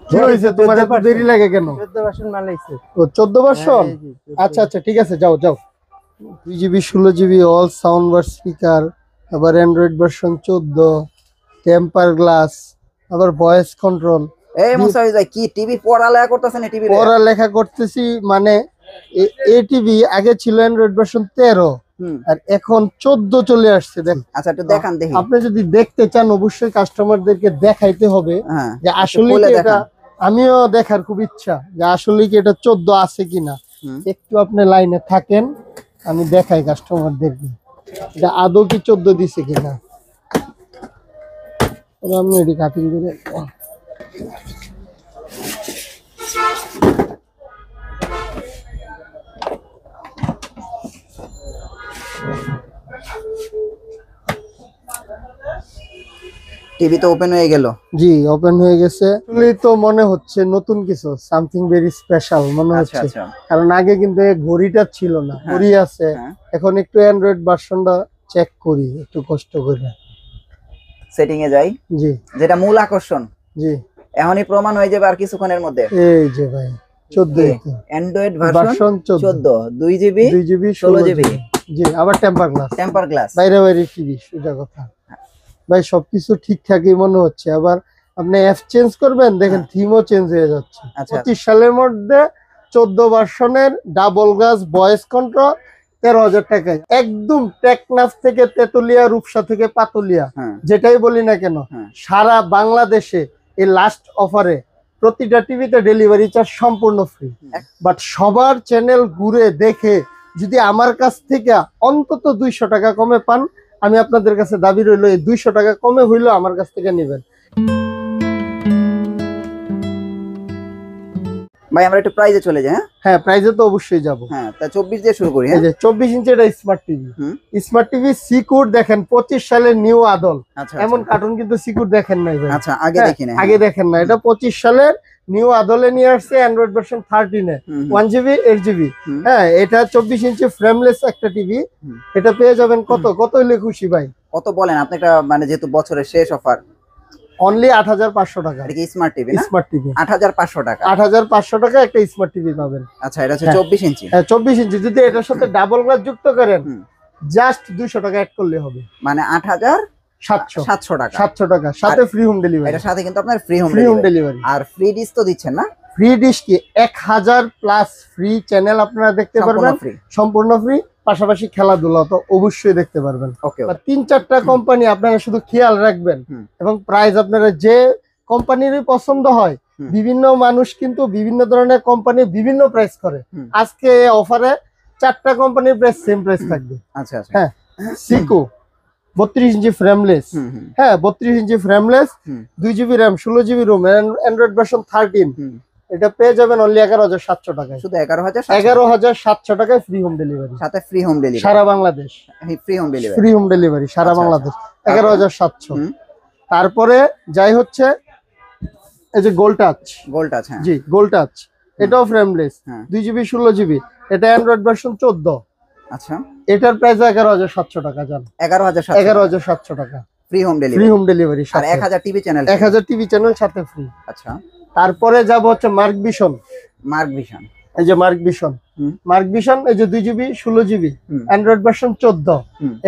কি হয়েছে তোমার এত দেরি লাগে কেন? 14 ভার্সন মাল আইছে। ও 14 ভার্সন। আচ্ছা আচ্ছা ঠিক আছে, যাও যাও। 2GB 16GB all sound bar speaker, আবার অ্যান্ড্রয়েড ভার্সন 14, টেম্পার গ্লাস, আবার ভয়েস কন্ট্রোল। এই মোসাফিজ ভাই কি টিভি পড়ালেখা করতেছেন? টিভি পড়ালেখা করতেছি মানে এই টিভি আগে ছিল অ্যান্ড্রয়েড ভার্সন 13 আর এখন 14 চলে আসছে। দেখ আচ্ছা একটু দেখান দেখি। আপনি যদি দেখতে চান অবশ্যই কাস্টমারদেরকে দেখাইতে হবে যে আসলে এটা, আমিও দেখার খুব ইচ্ছা যে আসলে কি এটা 14 আছে কিনা। একটু আপনি লাইনে থাকেন, আমি দেখাই কাস্টমারদেরকে এটা আদৌ কি 14 দিছে কিনা। আমি এটি কাটিং করে টিভি তো ওপেন হয়ে গেল। জি ওপেন হয়ে গেছে। আসলে তো মনে হচ্ছে নতুন কিছু, সামথিং ভেরি স্পেশাল মনে হচ্ছে। কারণ আগে কিন্তু ঘড়িটা ছিল না, ঘড়ি আছে। এখন একটু অ্যান্ড্রয়েড ভার্সনটা চেক করি একটু কষ্ট করে। সেটিং এ যাই। জি যেটা মূল আকর্ষণ। জি এখনই প্রমাণ হয়ে যাবে আর কিছুক্ষণের মধ্যে। এই যে ভাই 14 অ্যান্ড্রয়েড ভার্সন 14 2GB 16GB। জি আবার টেম্পার গ্লাস বাইরে বাইরে টিভি। এটা কথা ভাই সবকিছু ঠিকঠাকই মনে হচ্ছে। আবার আপনি অ্যাপ চেঞ্জ করবেন, দেখেন থিমও চেঞ্জ হয়ে যাচ্ছে। 25 সালের মধ্যে 14 ভার্সনের ডাবল গ্লাস ভয়েস কন্ট্রোল 13,000 টাকায় একদম টেকনাফ থেকে তেতুলিয়া, রূপসা থেকে পাতুলিয়া যেটাই বলি না কেন সারা বাংলাদেশে এই লাস্ট অফারে প্রতিটা টিভিতে ডেলিভারি চার্জ সম্পূর্ণ ফ্রি। বাট সবার চ্যানেল ঘুরে দেখে যদি আমার কাছ থেকে অন্তত 200 টাকা কমে পান, আমি আপনাদের কাছে দাবি রইল এই 200 টাকা কমে হইলেও আমার কাছ থেকে নেবেন। ভাই আমরা একটু প্রাইজে চলে যাই। হ্যাঁ প্রাইজে তো অবশ্যই যাব। হ্যাঁ তা 24 দিয়ে শুরু করি। এই যে 24 ইঞ্চি এটা স্মার্ট টিভি সিকিউর দেখেন 25 সালের নিউ আদল। এমন কার্টুন কিন্তু সিকিউর দেখেন নাই ভাই। আচ্ছা আগে দেখি না, আগে দেখেন না। এটা 25 সালের নিউ আদলে নিয়ে আসছে অ্যান্ড্রয়েড ভার্সন 13 এ 1GB 8GB। হ্যাঁ এটা 24 ইঞ্চি ফ্রেমলেস একটা টিভি। এটা পেয়ে যাবেন কত হইলে খুশি ভাই? কত বলেন আপনি? একটা মানে যেহেতু বছরের শেষ অফার, অনলি 8,500 টাকা। এটা কি স্মার্ট টিভি না? স্মার্ট টিভি 8,500 টাকা। 8,500 টাকা একটা স্মার্ট টিভি পাবেন। আচ্ছা এটা হচ্ছে 24 ইঞ্চি। হ্যাঁ 24 ইঞ্চি। যদি এটার সাথে ডাবল গ্লাস যুক্ত করেন জাস্ট 200 টাকা অ্যাড করলে হবে, মানে 8,700 টাকা। 700 টাকা সাথে ফ্রি হোম ডেলিভারি। এটার সাথে কিন্তু আপনার ফ্রি হোম ডেলিভারি। আর ফ্রি ডিশ তো দিচ্ছেন না? ফ্রি ডিশ কি 1000 প্লাস ফ্রি চ্যানেল আপনারা দেখতে পারবেন সম্পূর্ণ ফ্রি। পাশাপাশি খেলাধুলা তো অবশ্যই দেখতে পারবেন। 3-4টা কোম্পানি আপনারা শুধু খেয়াল রাখবেন এবং প্রাইস আপনারা যে কোম্পানিরই পছন্দ হয়। বিভিন্ন মানুষ কিন্তু বিভিন্ন ধরনের কোম্পানি বিভিন্ন প্রাইস করে। আজকে অফারে 4টা কোম্পানির প্রাইস সেম প্রাইস থাকবে। আচ্ছা আচ্ছা। হ্যাঁ সিকো 32 ইঞ্চি ফ্রেমলেস। হ্যাঁ 32 inch frameless 2GB RAM 16GB ROM Android version 13। এটা পেয়ে যাবেন অনলি 11,700 টাকায়। শুধু 11,700 টাকায় ফ্রি হোম ডেলিভারি। সাথে ফ্রি হোম ডেলিভারি সারা Bangladesh. Free home delivery. Free home delivery সারা বাংলাদেশ 11,700। তারপরে যাই হচ্ছে এই যে গোল্ড টাচ। হ্যাঁ জি গোল্ড টাচ এটাও ফ্রেমলেস 2GB 16GB। এটা অ্যান্ড্রয়েড ভার্সন 14। আচ্ছা এটার প্রাইস 11,700 টাকা। জান 11,700 টাকা free home delivery. Free home delivery আর 1000 টিভি চ্যানেল। 1000 টিভি চ্যানেল সাথে ফ্রি। আচ্ছা তারপরে যাব হচ্ছে মার্ক ভিশন। এই যে মার্ক ভিশন এই যে 2GB 16GB অ্যান্ড্রয়েড ভার্সন 14।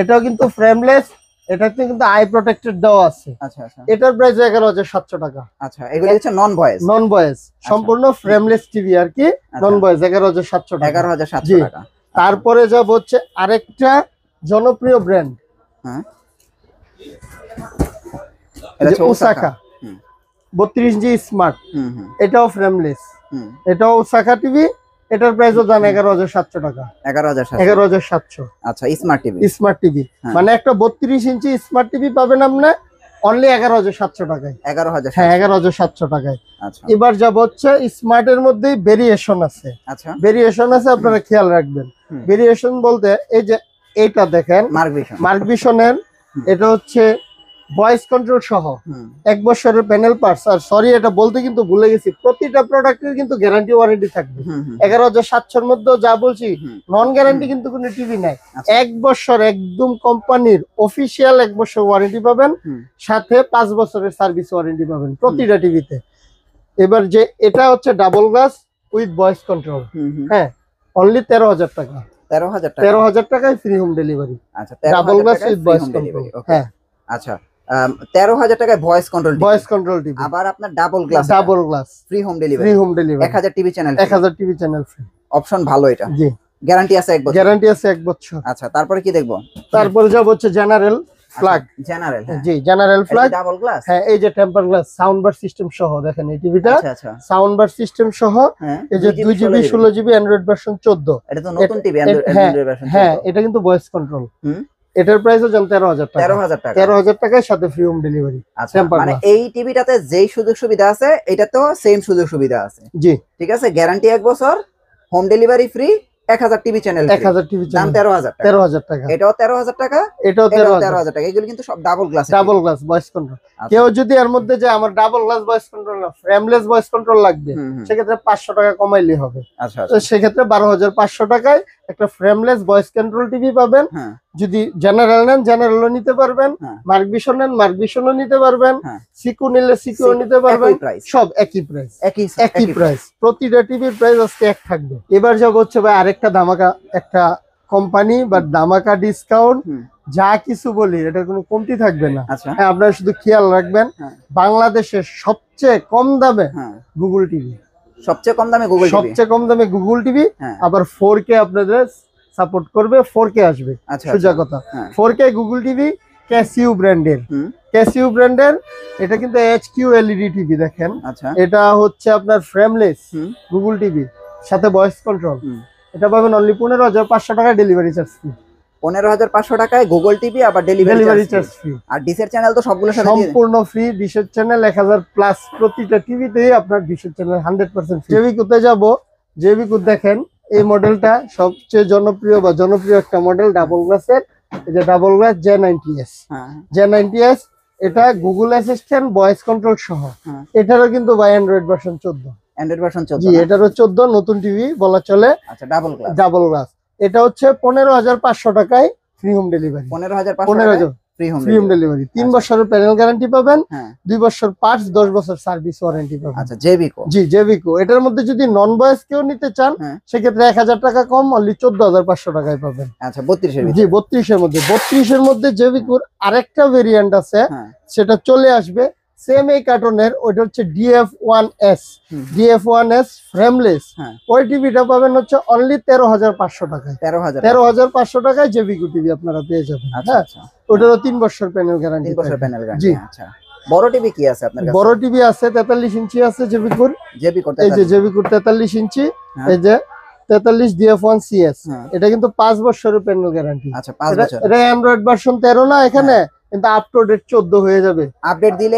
এটাও কিন্তু ফ্রেমলেস। এটাতে কিন্তু আই প্রোটেক্টেড দেওয়া আছে। আচ্ছা আচ্ছা। এটার প্রাইস 11,700 টাকা। আচ্ছা এগুলো হচ্ছে নন ভয়েস সম্পূর্ণ ফ্রেমলেস টিভি আর কি। নন ভয়েস 11,700 টাকা। 11,700 টাকা। তারপরে যাব হচ্ছে আরেকটা জনপ্রিয় ব্র্যান্ড। হ্যাঁ এটা হচ্ছে ওসাকা 32 ইঞ্চি স্মার্ট। এটাও ফ্রেমলেস। এটাও ওসাকা টিভি। এটার প্রাইসও জান 11,700 টাকা। 11,700। আচ্ছা স্মার্ট টিভি মানে একটা 32 ইঞ্চি স্মার্ট টিভি পাবেন আপনি অনলি 11,700 টাকায়। 11,000। হ্যাঁ 11,700 টাকায়। আচ্ছা এবার যাব হচ্ছে স্মার্টের মধ্যেই ভেরিয়েশন আছে। আচ্ছা ভেরিয়েশন আছে আপনারা খেয়াল রাখবেন। ভেরিয়েশন বলতে এই যে এইটা দেখেন মার্ক ভিশনের এটা হচ্ছে ভয়েস কন্ট্রোল সহ 1 বছরের প্যানেল পার্টস। আর সরি এটা বলতে কিন্তু ভুলে গেছি, প্রতিটা প্রোডাক্টের কিন্তু গ্যারান্টি ওয়ারেন্টি থাকবে। 11,700 মধ্যে যা বলছি নন গ্যারান্টি কিন্তু কোনো টিভি নাই। 1 বছর একদম কোম্পানির অফিসিয়াল 1 বছর ওয়ারেন্টি পাবেন, সাথে 5 বছরের সার্ভিস ওয়ারেন্টি পাবেন প্রতিটা টিভিতে। এবার যে এটা হচ্ছে double glass with voice control, হ্যাঁ অনলি 13,000 টাকা। 13,000 টাকায় ফ্রি হোম ডেলিভারি। আচ্ছা, double glass with voice control. হ্যাঁ আচ্ছা, 13,000 টাকায় ভয়েস কন্ট্রোল টিভি। আবার আপনার double glass free home delivery. 1000 TV channel, 1000 TV channel free. Option ভালো এটা। জি, গ্যারান্টি আছে 1 বছর। গ্যারান্টি আছে 1 বছর। আচ্ছা, তারপরে কি দেখবো? তারপরে যাব হচ্ছে জেনারেল ফ্ল্যাগ। জেনারেল, জি জেনারেল ফ্ল্যাগ ডাবল গ্লাস। হ্যাঁ, এই যে temper glass sound bar system সহ দেখেন এই টিভিটা। আচ্ছা, সাউন্ড বার সিস্টেম সহ, এই যে 2GB 16GB অ্যান্ড্রয়েড ভার্সন 14। এটা তো নতুন টিভি অ্যান্ড্রয়েড ভার্সন 14। হ্যাঁ, এটা কিন্তু ভয়েস কন্ট্রোল। এটার প্রাইসও জান 13,000 টাকা। 13,000 টাকায় সাথে ফ্রি হোম ডেলিভারি। আচ্ছা, মানে এই টিভিটাতে যেই সুযোগ সুবিধা আছে এটাতেও সেম সুযোগ সুবিধা আছে। জি ঠিক আছে, গ্যারান্টি 1 বছর, home delivery free, 1000 TV channel, 1000 TV channel, দাম 13,000 টাকা। এটাও 13,000 টাকা, এটাও 13,000 টাকা। এগুলো কিন্তু সব ডাবল গ্লাস ভয়েস কন্ট্রোল। কেউ যদি এর মধ্যে যে আমার ডাবল গ্লাস ভয়েস কন্ট্রোল না ফ্রেমলেস ভয়েস কন্ট্রোল লাগবে, সেক্ষেত্রে 500 টাকা কমাইলে হবে। আচ্ছা, সেক্ষেত্রে 12,500 টাকায় একটা ফ্রেমলেস ভয়েস কন্ট্রোল টিভি পাবেন। যদি জেনারেল নেন জেনারেলও নিতে পারবেন, মার্ক ভিশন নেন মার্ক ভিশনও নিতে পারবেন, সিকু নিলে সিকুও নিতে পারবেন। সব একই প্রাইস, একই প্রাইস। প্রতিটা টিভির প্রাইস আজকে এক থাকবে। এবার যাব হচ্ছে ভাই আরেকটা ধামাকা, একটা কোম্পানি বা ধামাকা ডিসকাউন্ট। যা কিছু বলি এটা কোনো কমতি থাকবে না। হ্যাঁ, আপনারা শুধু খেয়াল রাখবেন, বাংলাদেশের সবচেয়ে কম দামে গুগল টিভি, সবচেয়ে কম দামে গুগল টিভি। আবার 4K আপনাদের সাপোর্ট করবে, 4K আসবে। সোজা কথা, 4K গুগল টিভি ক্যাসিও ব্র্যান্ডের। এটা কিন্তু HQ LED টিভি দেখেন। এটা হচ্ছে আপনার ফ্রেমলেস গুগল টিভি, সাথে ভয়েস কন্ট্রোল। এটা পাবেন অনলি 15,500 টাকা ডেলিভারি চার্জ ফ্রি। 15,500 টাকায় গুগল টিভি, আবার ডেলিভারি চার্জ ফ্রি। আর ডিশের চ্যানেল তো সবগুলোর সাথে সম্পূর্ণ ফ্রি। ডিশের চ্যানেল 1000 প্লাস প্রতিটা টিভিতেই আপনার ডিশের চ্যানেল 100% ফ্রি। জেবিকুতে যাব, জেবিকু দেখেন এই মডেলটা সবচেয়ে জনপ্রিয় একটা মডেল ডাবল গ্লাসের। এই যে ডাবল গ্লাস J90S, এটা গুগল অ্যাসিস্ট্যান্ট ভয়েস কন্ট্রোল সহ। এটারও কিন্তু বাই অ্যান্ড্রয়েড ভার্সন 14। জি, এটারও 14 নতুন টিভি বলা চলে। আচ্ছা, ডাবল গ্লাস এটা হচ্ছে 15,500 টাকায় free home delivery. 15,500 free home delivery. 3 বছরের প্যানেল গ্যারান্টি পাবেন, 2 বছর পার্টস, 10 বছর সার্ভিস ওয়ারেন্টি পাবেন। আচ্ছা, জেবিকো। এটার মধ্যে যদি নন ভয়েস কেউ নিতে চান, সেক্ষেত্রে 1000 টাকা কম, অনলি 14,500 টাকায় পাবেন। আচ্ছা, 32 জি 32 এর মধ্যে জেবিকোর আরেকটা ভেরিয়েন্ট আছে, সেটা চলে আসবে সেম এই কার্টনের। ওইটা হচ্ছে DF1S ফ্রেমলেস। ওই টিভিটা পাবেন হচ্ছে অনলি 13,500 টাকায়। 13,500 টাকায় জেবিকো টিভি আপনারা পেয়ে যাবেন। হ্যাঁ, ওটারও 3 বছর প্যানেল গ্যারান্টি। জি। আচ্ছা, বড় টিভি কি আছে আপনার কাছে? বড় টিভি আছে 43 ইঞ্চি আছে জেবিকোর। এই যে জেবিকোর 43 ইঞ্চি, এই যে 43 DF1CS। এটা কিন্তু 5 বছরের প্যানেল গ্যারান্টি। আচ্ছা, 5 বছর। এটা অ্যান্ড্রয়েড ভার্সন 13 না এখানে, কিন্তু আপ টু ডেট 14 হয়ে যাবে। আপডেট দিলে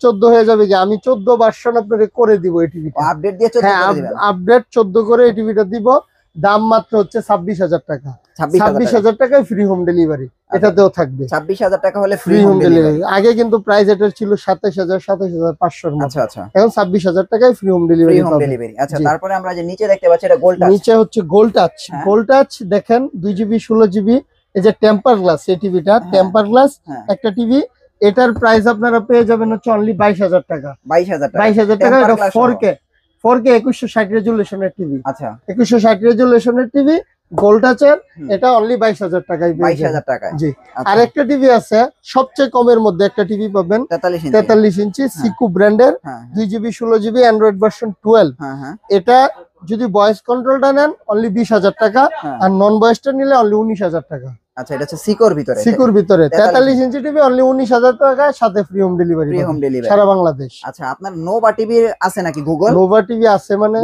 14 হয়ে যাবে। যে আমি 14 ভার্সন আপনাদের করে দিব এই টিভিটা। আপডেট দিয়ে 14 করে দিবেন। আপডেট 14 করে এই টিভিটা দিব। দাম মাত্র হচ্ছে 26,000 টাকা। 26,000 টাকায় ফ্রি হোম ডেলিভারি এটাতেও থাকবে। 26,000 টাকা হলে ফ্রি হোম ডেলিভারি। আগে কিন্তু প্রাইস এটার ছিল 27,500 এর মতো। আচ্ছা, এখন 26,000 টাকায় ফ্রি হোম ডেলিভারি। আচ্ছা, তারপরে আমরা যে নিচে দেখতে পাচ্ছি এটা গোল্ড টাচ। নিচে হচ্ছে গোল্ড টাচ দেখেন 2GB 16GB। এই যে টেম্পার গ্লাস, এই টিভিটা টেম্পার গ্লাস একটা টিভি। এটার প্রাইস আপনারা পেয়ে যাবেন হচ্ছে অনলি 22,000 টাকা। 22,000 টাকা। এটা 4K 2160 রেজুলেশনের টিভি। আচ্ছা, 2160 রেজুলেশনের টিভি গোল্ড টাচের। এটা অনলি 22,000 টাকায়। 22,000 টাকা। জি। আর একটা টিভি আছে সবচেয়ে কমের মধ্যে, একটা টিভি পাবেন 43 ইঞ্চি সিকু ব্র্যান্ডের, 2GB 16GB অ্যান্ড্রয়েড ভার্সন 12। এটা যদি ভয়েস কন্ট্রোলটা নেন অনলি 20,000 টাকা, আর নন ভয়েসটা নিলে অনলি 19,000 টাকা। আচ্ছা, এটা হচ্ছে সিকোর ভিতরে 43 ইঞ্চি টিভি অনলি 19,000 টাকায়, সাথে ফ্রি হোম ডেলিভারি সারা বাংলাদেশ। আচ্ছা, আপনার নোভা টিভি আছে নাকি? নোভা টিভি আছে, মানে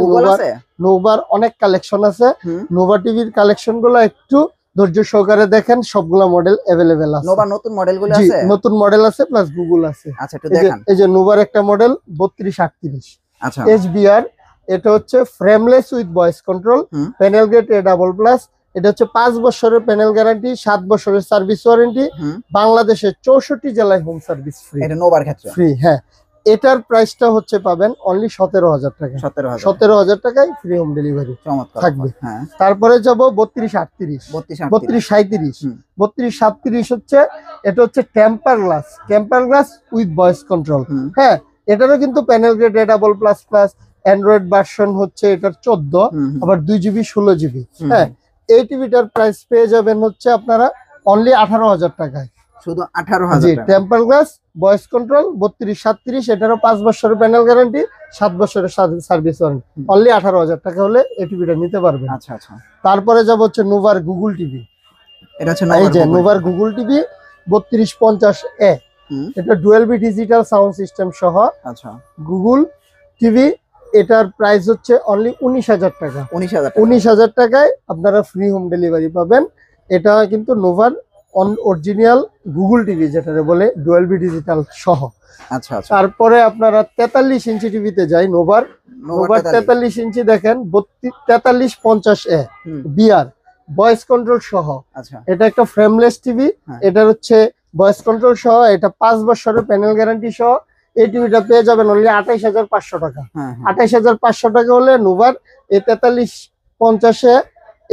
নোভার অনেক কালেকশন আছে। নোভা টিভির কালেকশন গুলো একটু ধৈর্য সহকারে দেখেন, সবগুলা মডেল अवेलेबल আছে। নোভা নতুন মডেলগুলো আছে? নতুন মডেল আছে, প্লাস গুগল আছে। আচ্ছা, একটু দেখান। এই যে নোভার একটা মডেল 3238। আচ্ছা, HBR। এটা হচ্ছে frameless with voice control, panel grade A++, এটা হচ্ছে 5 বছরের প্যানেল গ্যারান্টি, 7 বছরের সার্ভিস ওয়ারেন্টি, বাংলাদেশের 64 জেলায় হোম সার্ভিস ফ্রি। এটা নোভার ক্ষেত্রে ফ্রি, হ্যাঁ। এটার প্রাইসটা হচ্ছে পাবেন অনলি 17,000 টাকা। 17,000 টাকায় ফ্রি হোম ডেলিভারি থাকবে। তারপরে যাব 3238, 3237। 3237 হচ্ছে, এটা হচ্ছে temper glass with voice control. হ্যাঁ, এটারও কিন্তু panel grade double plus plus, Android version হচ্ছে এটার 14, আবার 2GB 16GB। হ্যাঁ, এই টিভিটার প্রাইস পেয়ে যাবেন হচ্ছে আপনারা অনলি 18,000 টাকায়। শুধু 18,000 টাকা। টেম্পার গ্লাস, ভয়েস কন্ট্রোল, 3237, এটারও 5 বছরের প্যানেল গ্যারান্টি, 7 বছরের সার্ভিস ওয়ারেন্টি। অনলি 18,000 টাকা হলে এই টিভিটা নিতে পারবেন। আচ্ছা আচ্ছা। তারপরে যাব হচ্ছে নোভার গুগল টিভি। এটা হচ্ছে নোভার গুগল টিভি 3250A। এটা ডুয়েলবি ডিজিটাল সাউন্ড সিস্টেম সহ। আচ্ছা, গুগল টিভি, এটার প্রাইস হচ্ছে অনলি 19,000 টাকা। 19,000 টাকায় আপনারা ফ্রি হোম ডেলিভারি পাবেন। এটা কিন্তু নোভার অরিজিনাল গুগল টিভি, যেটা বলে ডুয়েলবি ডিজিটাল সহ। আচ্ছা, তারপরে আপনারা 43 ইঞ্চি টিভিতে যাই। নোভার 43 ইঞ্চি দেখেন, 4350A বিআর, ভয়েস কন্ট্রোল সহ। আচ্ছা, এটা একটা ফ্রেমলেস টিভি। এটা হচ্ছে ভয়েস কন্ট্রোল সহ, এটা 5 বছরের প্যানেল গ্যারান্টি সহ। এই টিভিটা পেয়ে যাবেন অনলি 28,500 টাকা। 28,500 টাকা হলে নোভার এই 4350A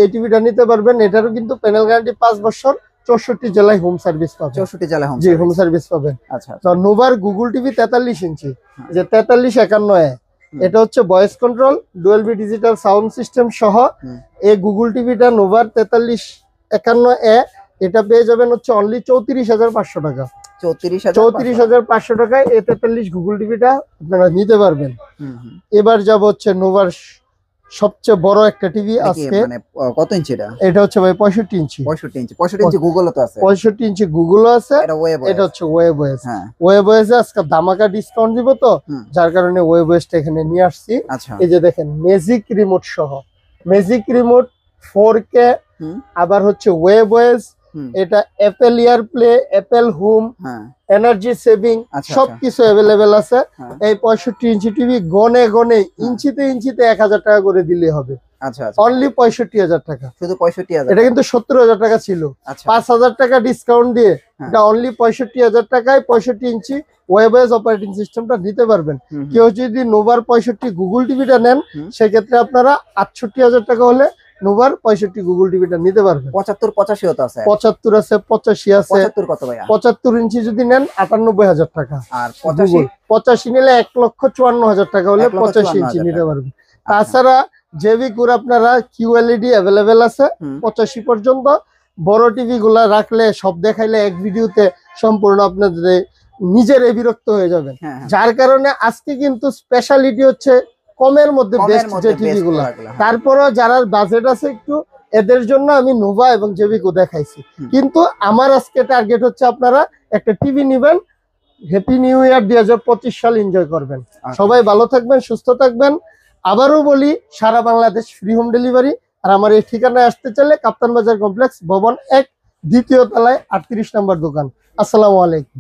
এই টিভিটা নিতে পারবেন। এটারও কিন্তু প্যানেল গ্যারান্টি 5 বছর, 64 জেলায় হোম সার্ভিস পাবেন। 64 জেলায় হোম সার্ভিস পাবেন। আচ্ছা, তো নোভার গুগল টিভি 43 ইঞ্চি, যে 4351A, এটা হচ্ছে voice control, Dolby digital sound system সহ। এই গুগল টিভিটা নোভার 4351A, এটা পেয়ে যাবেন হচ্ছে অনলি 34,500 টাকা। 34,500 টাকায় এই 43 গুগল টিভিটা আপনারা নিতে পারবেন। এবার যাব হচ্ছে নোভার সবচেয়ে বড় একটা টিভি আজকে। মানে কত ইঞ্চি এটা? এটা হচ্ছে ভাই 65 ইঞ্চি। 65 ইঞ্চি গুগলও তো আছে। 65 ইঞ্চি গুগলও আছে। এটা হচ্ছে ওয়েবওয়েস। ওয়েবওয়েসে আজকে ধামাকা ডিসকাউন্ট দিব, তো যার কারণে ওয়েবওয়েসটা এখানে নিয়ে আসছি। এই যে দেখেন, ম্যাজিক রিমোট সহ, ম্যাজিক রিমোট 4K, আবার হচ্ছে ওয়েবওয়েস, এটা Apple airplay, Apple home, energy saving, সবকিছু অ্যাভেলেবেল আছে। এই 65 ইঞ্চি টিভি গনে গনে ইঞ্চিতে 1000 টাকা করে দিলে হবে। আচ্ছা, অনলি 65,000 টাকা। শুধু 65,000? এটা কিন্তু 70,000 টাকা ছিল। 5,000 টাকা ডিসকাউন্ট দিয়ে এটা অনলি 65,000 টাকায় 65 ইঞ্চি ওয়েবওয়েস অপারেটিং সিস্টেমটা নিতে পারবেন। কেউ যদি নোভার 65 গুগল টিভিটা নেন, সেক্ষেত্রে আপনারা 68,000 টাকা হলে নোভার 65 গুগল টিভিটা নিতে পারবেন। 75-85 তো আছে। 75 আছে, 85 আছে। 75 কত ভাইয়া? 75 ইঞ্চি যদি নেন 98,000 টাকা। আর 85 নিলে 1,54,000 টাকা হলে 85 ইঞ্চি নিতে পারবেন। তাছাড়া জেভিকুর আপনারা কিউএলইডি অ্যাভেলেবেল আছে 85 পর্যন্ত। বড় টিভি গুলা রাখলে, সব দেখাইলে এক ভিডিওতে সম্পূর্ণ আপনাদের নিজের বিরক্ত হয়ে যাবেন। যার কারণে আজকে কিন্তু স্পেশালিটি হচ্ছে কমের মধ্যে বেস্ট যে টিভি গুলা। তারপরও যারা বাজেট আছে একটু, এদের জন্য আমি নোভা এবং জেভিকো দেখাইছি। কিন্তু আমার আজকে টার্গেট হচ্ছে আপনারা একটা টিভি নিবেন, হ্যাপি নিউ ইয়ার 2025 সাল এনজয় করবেন। সবাই ভালো থাকবেন, সুস্থ থাকবেন। আবারও বলি, সারা বাংলাদেশ ফ্রি হোম ডেলিভারি। আর আমার এই ঠিকানায় আসতে চাইলে কাপ্তান বাজার কমপ্লেক্স, ভবন 1, দ্বিতীয় তলায় 38 নম্বর দোকান। আসসালামু আলাইকুম।